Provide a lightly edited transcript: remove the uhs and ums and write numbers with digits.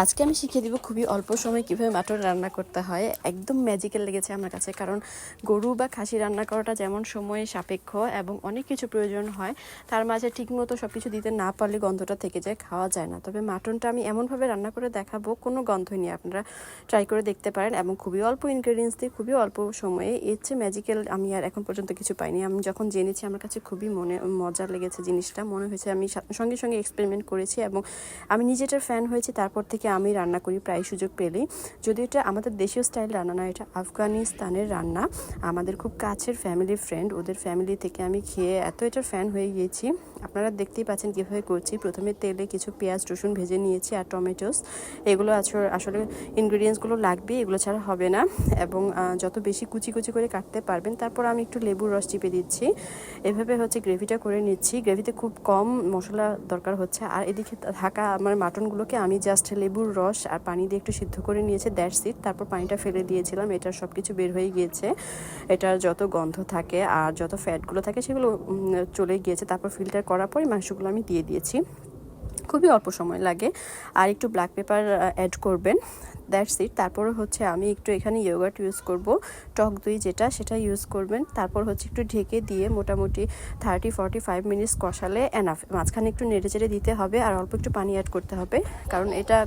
আজকে আমি শিখিয়ে দিব খুবই অল্প সময়ে কীভাবে মাটন রান্না করতে হয়। একদম ম্যাজিক্যাল লেগেছে আমার কাছে, কারণ গরু বা খাসি রান্না করাটা যেমন সময় সাপেক্ষ এবং অনেক কিছু প্রয়োজন হয়, তার মাঝে ঠিকমতো সব কিছু দিতে না পারলে গন্ধটা থেকে যায়, খাওয়া যায় না। তবে মাটনটা আমি এমনভাবে রান্না করে দেখাবো, কোনো গন্ধই নেই। আপনারা ট্রাই করে দেখতে পারেন এবং খুবই অল্প ইনগ্রেডিয়েন্টস দিয়ে খুবই অল্প সময়ে। এর চেয়ে ম্যাজিক্যাল আমি আর এখন পর্যন্ত কিছু পাইনি। আমি যখন জেনেছি আমার কাছে খুবই মজা লেগেছে জিনিসটা। মনে হয়েছে আমি সঙ্গে সঙ্গে এক্সপেরিমেন্ট করেছি এবং আমি নিজেটার ফ্যান হয়েছি। তারপর থেকে আমি রান্না করি প্রায় সুযোগ পেলেই। যদিও এটা আমাদের দেশীয় স্টাইল রান্না না, এটা আফগানিস্তানের রান্না। আমাদের খুব কাছের ফ্যামিলি ফ্রেন্ড, ওদের ফ্যামিলি থেকে আমি খেয়ে এত এটার ফ্যান হয়ে গিয়েছি। আপনারা দেখতেই পাচ্ছেন কীভাবে করছি। প্রথমে তেলে কিছু পেঁয়াজ রসুন ভেজে নিয়েছি আর টমেটোস। এগুলো আসলে ইনগ্রিডিয়েন্টসগুলো লাগবে, এগুলো ছাড়া হবে না। এবং যত বেশি কুচি কুচি করে কাটতে পারবেন। তারপর আমি একটু লেবুর রস চিপে দিচ্ছি। এভাবে হচ্ছে গ্রেভিটা করে নিচ্ছি। গ্রেভিতে খুব কম মশলা দরকার হচ্ছে। আর এদিকে ঢাকা আমার মাটনগুলোকে আমি জাস্ট লেবুর রস আর পানি দিয়ে একটু সিদ্ধ করে নিয়েছি, দ্যাটস ইট। তারপর পানিটা ফেলে দিয়েছিলাম। এটার সব কিছু বের হয়ে গিয়েছে। এটার যত গন্ধ থাকে আর যত ফ্যাটগুলো থাকে সেগুলো চলে গিয়েছে। তারপর ফিল্টার করার পরে মাংসগুলো আমি দিয়ে দিয়েছি। খুবই অল্প সময় লাগে। আর একটু ব্ল্যাক পেপার অ্যাড করবেন, দ্যাটস ইট। তারপরে হচ্ছে আমি একটু এখানে ইয়োগার্ট ইউজ করব, টক দই যেটা, সেটা ইউজ করবেন। তারপর হচ্ছে একটু ঢেকে দিয়ে মোটামুটি 30-45 মিনিটস কষালে এনাফ। মাঝখানে একটু নেড়ে চেড়ে দিতে হবে আর অল্প একটু পানি অ্যাড করতে হবে, কারণ এটা